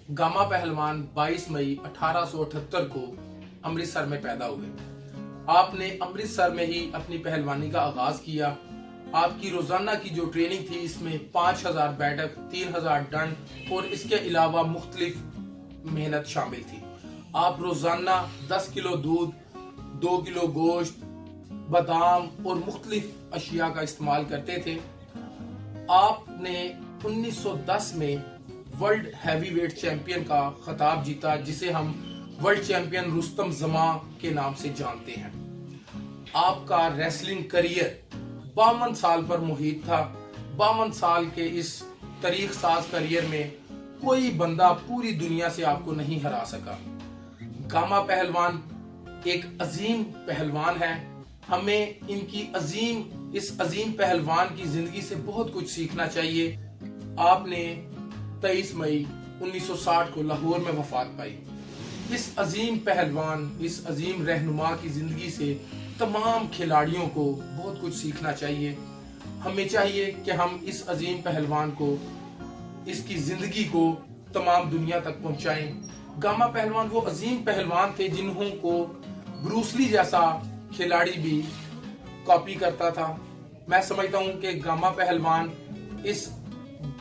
Gamma पहलवान 22 मई 1878 को अमृतसर में पैदा हुए। आपने अमृतसर में ही अपनी पहलवानी का आगाज किया। आपकी रोजाना की जो ट्रेनिंग थी इसमें 5000 बैठक, 3000 दंड और इसके अलावा मुख्तलिफ मेहनत शामिल थी। आप रोजाना 10 किलो दूध, 2 किलो गोश्त, बादाम और मुख्तलिफ अशिया का इस्तेमाल करते थे। आपने 1910 में वर्ल्ड हैवीवेट चैंपियन का खिताब जीता, जिसे हम वर्ल्ड चैंपियन रुस्तम जमा के नाम से जानते हैं। आपका रेसलिंग करियर 52 साल पर मुहित था। 52 साल के इस तारीख साज करियर में कोई बंदा पूरी दुनिया से आपको नहीं हरा सका। गामा पहलवान एक अजीम पहलवान है। हमें इस अजीम पहलवान की जिंदगी से बहुत कुछ सीखना चाहिए। आपने 23 मई 1960 को लाहौर में वफात पाई। इस अजीम पहलवान, इस अजीम रहनुमा की जिंदगी से तमाम खिलाड़ियों को बहुत कुछ सीखना चाहिए। हमें चाहिए कि हम इस अजीम पहलवान को, इसकी जिंदगी को तमाम दुनिया तक पहुंचाएं। गामा पहलवान वो अजीम पहलवान थे जिन्हों को ब्रूस ली जैसा खिलाड़ी भी कॉपी करता था। मैं समझता हूं कि गामा पहलवान इस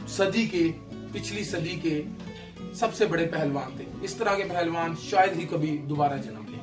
सदी के, पिछली सदी के सबसे बड़े पहलवान थे। इस तरह के पहलवान शायद ही कभी दोबारा जन्म लें।